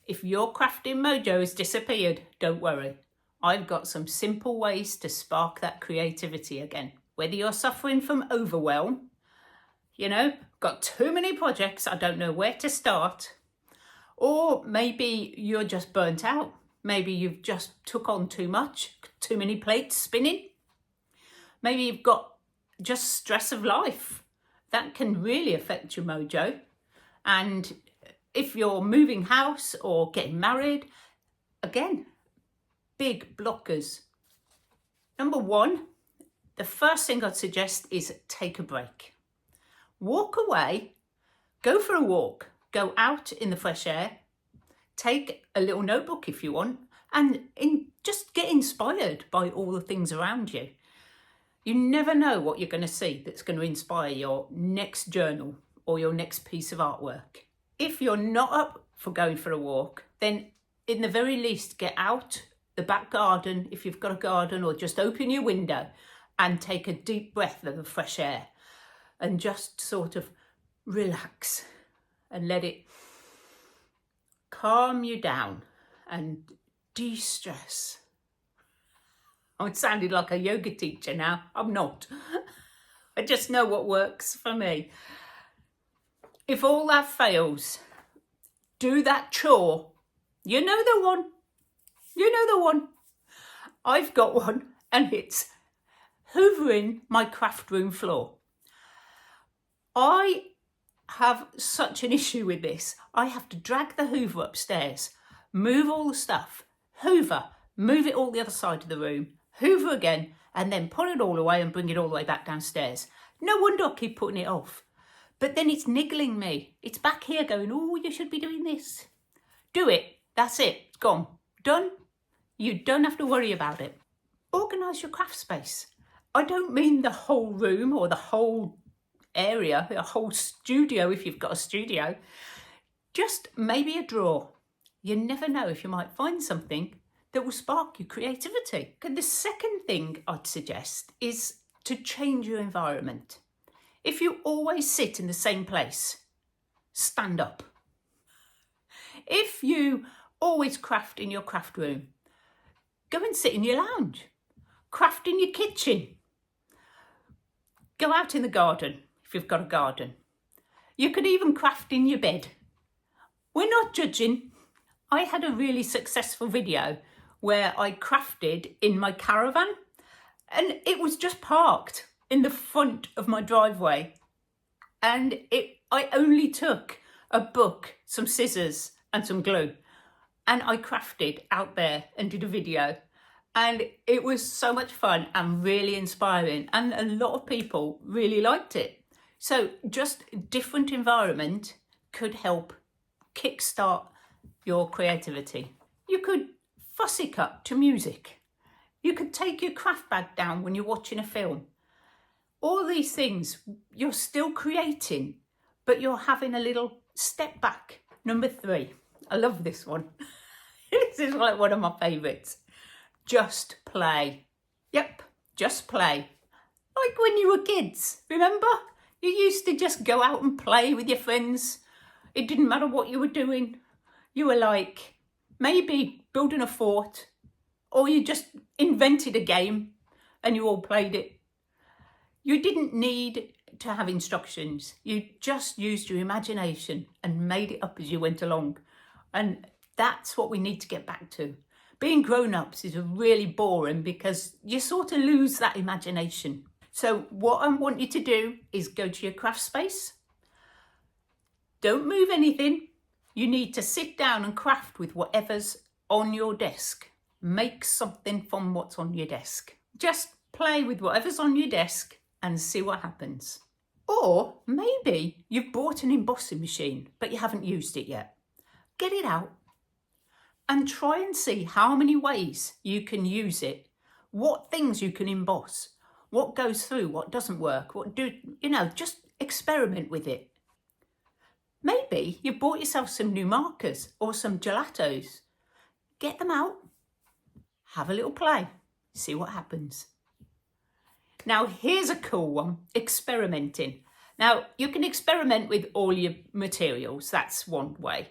If your crafting mojo has disappeared, don't worry. I've got some simple ways to spark that creativity again. Whether you're suffering from overwhelm, got too many projects, I don't know where to start, or maybe you're just burnt out. Maybe you've just took on too much, too many plates spinning. Maybe you've got just stress of life. That can really affect your mojo. And if you're moving house or getting married, again, big blockers. Number one, the first thing I'd suggest is take a break. Walk away, go for a walk, go out in the fresh air, take a little notebook if you want, and just get inspired by all the things around you. You never know what you're going to see that's going to inspire your next journal or your next piece of artwork. If you're not up for going for a walk, then in the very least get out the back garden, if you've got a garden, or just open your window and take a deep breath of the fresh air and just sort of relax and let it calm you down and de-stress. I'm sounding like a yoga teacher now. I'm not. I just know what works for me. If all that fails, do that chore. You know the one. I've got one, and it's hoovering my craft room floor. I have such an issue with this. I have to drag the hoover upstairs, move all the stuff, hoover, move it all the other side of the room, hoover again, and then put it all away and bring it all the way back downstairs. No wonder I keep putting it off. But then it's niggling me. It's back here going, oh, you should be doing this. Do it. That's it. It's gone. Done. You don't have to worry about it. Organise your craft space. I don't mean the whole room or the whole area, a whole studio if you've got a studio. Just maybe a drawer. You never know if you might find something that will spark your creativity. And the second thing I'd suggest is to change your environment. If you always sit in the same place, stand up. If you always craft in your craft room, go and sit in your lounge. Craft in your kitchen. Go out in the garden if you've got a garden. You could even craft in your bed. We're not judging. I had a really successful video where I crafted in my caravan, and it was just parked in the front of my driveway. And I only took a book, some scissors and some glue, and I crafted out there and did a video. And it was so much fun and really inspiring, and a lot of people really liked it. So just different environment could help kickstart your creativity. You could fussy cut to music. You could take your craft bag down when you're watching a film. All these things, you're still creating, but you're having a little step back. Number 3, I love this one. This is like one of my favourites. Just play. Yep, just play. Like when you were kids, remember? You used to just go out and play with your friends. It didn't matter what you were doing. You were like maybe building a fort, or you just invented a game and you all played it. You didn't need to have instructions. You just used your imagination and made it up as you went along. And that's what we need to get back to. Being grown-ups is really boring because you sort of lose that imagination. So what I want you to do is go to your craft space. Don't move anything. You need to sit down and craft with whatever's on your desk. Make something from what's on your desk. Just play with whatever's on your desk and see what happens. Or maybe you've bought an embossing machine, but you haven't used it yet. Get it out and try and see how many ways you can use it, what things you can emboss, what goes through, what doesn't work, just experiment with it. Maybe you've bought yourself some new markers or some gelatos. Get them out, have a little play, see what happens. Now here's a cool one, experimenting. Now you can experiment with all your materials, that's one way.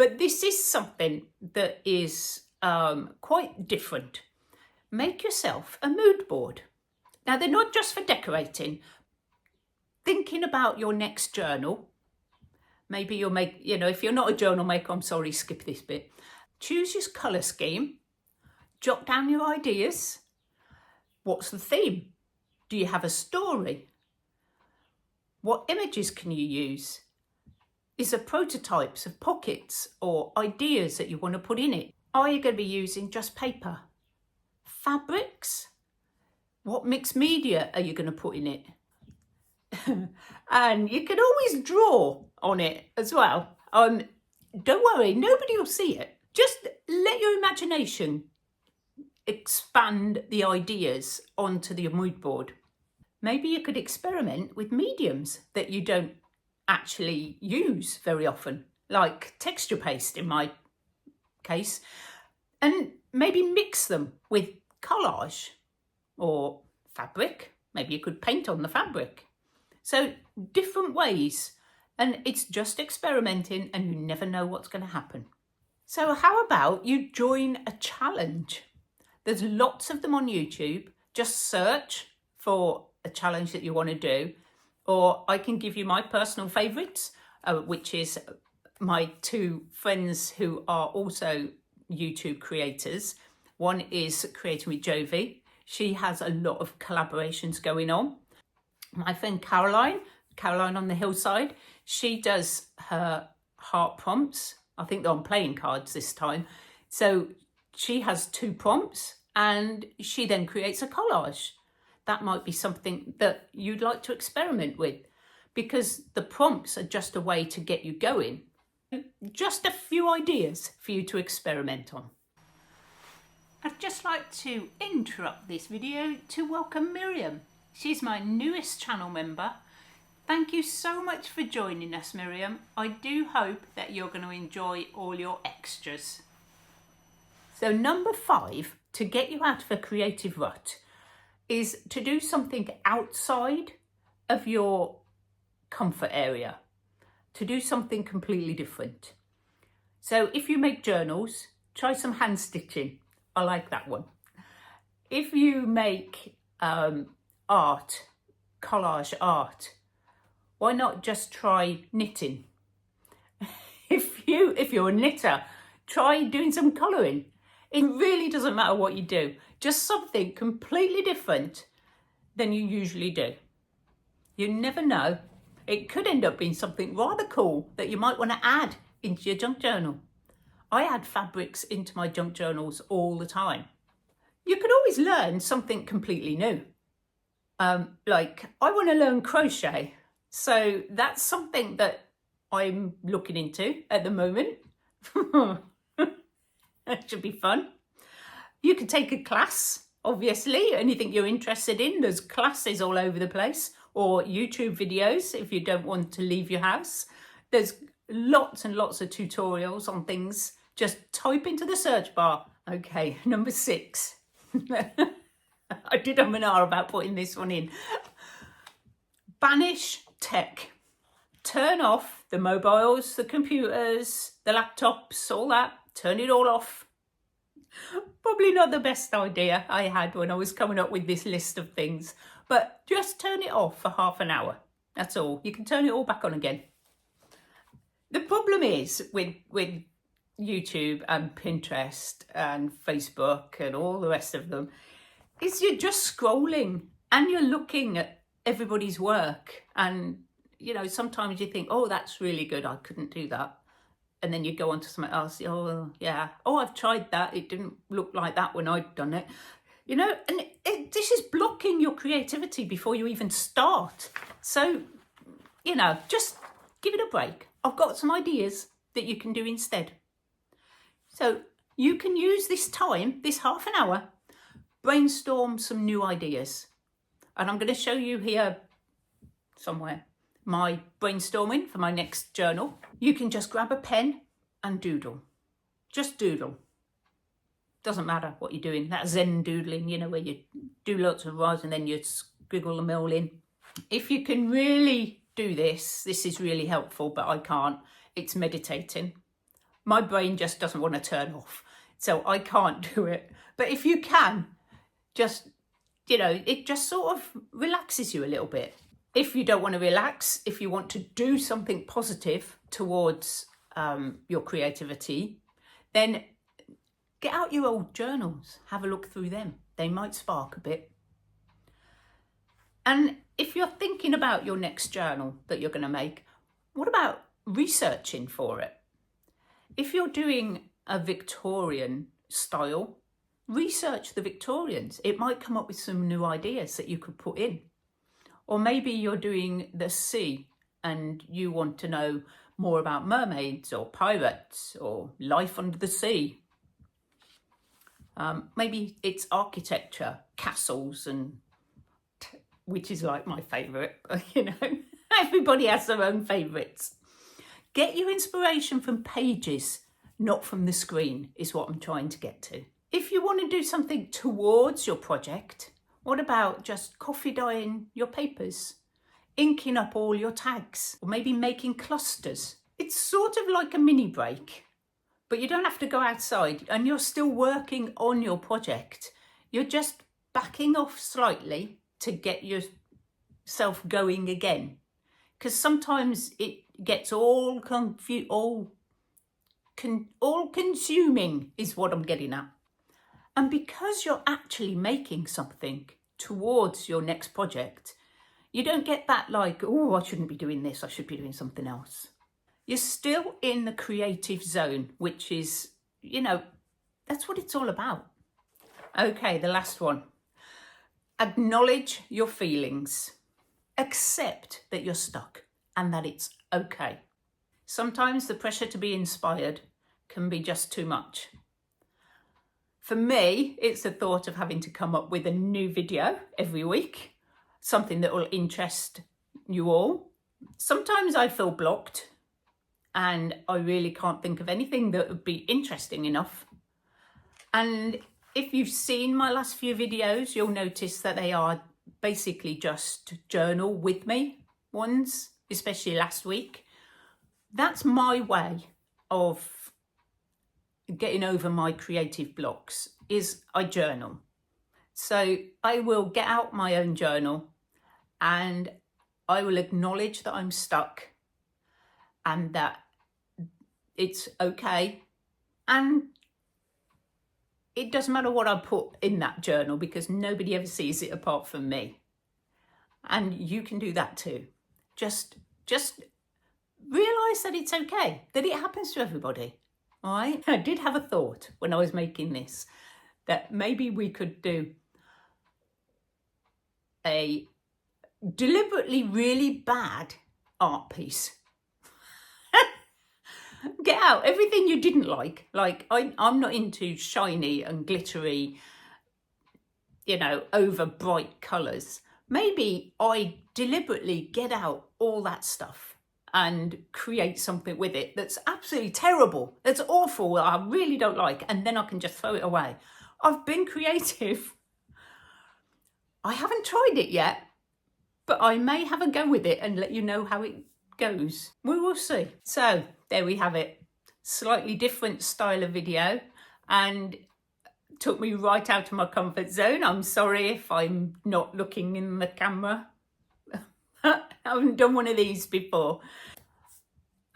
But this is something that is quite different. Make yourself a mood board. Now, they're not just for decorating. Thinking about your next journal. Maybe you'll make, if you're not a journal maker, I'm sorry, skip this bit. Choose your colour scheme. Jot down your ideas. What's the theme? Do you have a story? What images can you use? Is there prototypes of pockets or ideas that you want to put in it? Are you going to be using just paper? Fabrics? What mixed media are you going to put in it? And you can always draw on it as well. Don't worry, nobody will see it. Just let your imagination expand the ideas onto the mood board. Maybe you could experiment with mediums that you don't actually use very often, like texture paste in my case, and maybe mix them with collage or fabric. Maybe you could paint on the fabric. So different ways, and it's just experimenting and you never know what's going to happen. So how about you join a challenge? There's lots of them on YouTube. Just search for a challenge that you want to do, or I can give you my personal favourites, which is my two friends who are also YouTube creators. One is Creating with Jovi. She has a lot of collaborations going on. My friend Caroline on the hillside, she does her heart prompts. I think they're on playing cards this time. So she has 2 prompts and she then creates a collage. That might be something that you'd like to experiment with, because the prompts are just a way to get you going. Just a few ideas for you to experiment on. I'd just like to interrupt this video to welcome Miriam. She's my newest channel member. Thank you so much for joining us, Miriam. I do hope that you're going to enjoy all your extras. So number 5, to get you out of a creative rut, is to do something outside of your comfort area, to do something completely different. So if you make journals, try some hand stitching. I like that one. If you make art, collage art, why not just try knitting? If you're a knitter, try doing some colouring. It really doesn't matter what you do, just something completely different than you usually do. You never know. It could end up being something rather cool that you might want to add into your junk journal. I add fabrics into my junk journals all the time. You could always learn something completely new. Like, I want to learn crochet. So that's something that I'm looking into at the moment. That should be fun. You could take a class, obviously, anything you're interested in. There's classes all over the place, or YouTube videos if you don't want to leave your house. There's lots and lots of tutorials on things. Just type into the search bar. Okay, number 6. I did an hour about putting this one in. Banish tech. Turn off the mobiles, the computers, the laptops, all that. Turn it all off. Probably not the best idea I had when I was coming up with this list of things, but just turn it off for half an hour. That's all. You can turn it all back on again. The problem is with YouTube and Pinterest and Facebook and all the rest of them is you're just scrolling and you're looking at everybody's work, and sometimes you think, oh, that's really good, I couldn't do that, and then you go on to something else. Oh yeah, oh, I've tried that, it didn't look like that when I'd done it, and this is blocking your creativity before you even start. So just give it a break. I've got some ideas that you can do instead. So you can use this time, this half an hour, brainstorm some new ideas. And I'm going to show you here somewhere my brainstorming for my next journal. You can just grab a pen and doodle. Just doodle. Doesn't matter what you're doing. That Zen doodling, where you do lots of rhymes and then you scribble them all in. If you can really do this is really helpful, but I can't. It's meditating. My brain just doesn't want to turn off, so I can't do it. But if you can, just, it just sort of relaxes you a little bit. If you don't want to relax, if you want to do something positive towards your creativity, then get out your old journals, have a look through them. They might spark a bit. And if you're thinking about your next journal that you're going to make, what about researching for it? If you're doing a Victorian style, research the Victorians. It might come up with some new ideas that you could put in. Or maybe you're doing the sea and you want to know more about mermaids or pirates or life under the sea. Maybe it's architecture, castles, and which is like my favourite, everybody has their own favourites. Get your inspiration from pages, not from the screen, is what I'm trying to get to. If you want to do something towards your project, what about just coffee dyeing your papers, inking up all your tags, or maybe making clusters? It's sort of like a mini break, but you don't have to go outside and you're still working on your project. You're just backing off slightly to get yourself going again. Because sometimes it gets all consuming is what I'm getting at. And because you're actually making something towards your next project, you don't get that like, oh, I shouldn't be doing this, I should be doing something else. You're still in the creative zone, which is, that's what it's all about. Okay, the last one. Acknowledge your feelings. Accept that you're stuck and that it's okay. Sometimes the pressure to be inspired can be just too much. For me, it's the thought of having to come up with a new video every week, something that will interest you all. Sometimes I feel blocked and I really can't think of anything that would be interesting enough. And if you've seen my last few videos, you'll notice that they are basically just journal with me ones, especially last week. That's my way of getting over my creative blocks, is I journal. So I will get out my own journal and I will acknowledge that I'm stuck and that it's okay. And it doesn't matter what I put in that journal because nobody ever sees it apart from me. And you can do that too. Just realise that it's okay, that it happens to everybody. All right. I did have a thought when I was making this that maybe we could do a deliberately really bad art piece. Get out everything you didn't like. Like I'm not into shiny and glittery, over bright colours. Maybe I deliberately get out all that stuff and create something with it that's absolutely terrible, that's awful, that I really don't like, and then I can just throw it away. I've been creative. I haven't tried it yet, but I may have a go with it and let you know how it goes. We will see. So there we have it. Slightly different style of video and took me right out of my comfort zone. I'm sorry if I'm not looking in the camera. I haven't done one of these before.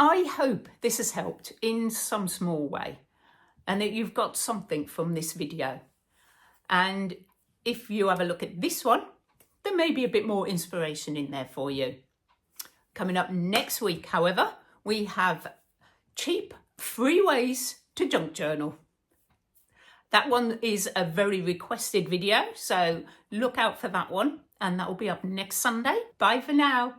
I hope this has helped in some small way and that you've got something from this video. And if you have a look at this one, there may be a bit more inspiration in there for you. Coming up next week, however, we have cheap, free ways to junk journal. That one is a very requested video, so look out for that one. And that will be up next Sunday. Bye for now.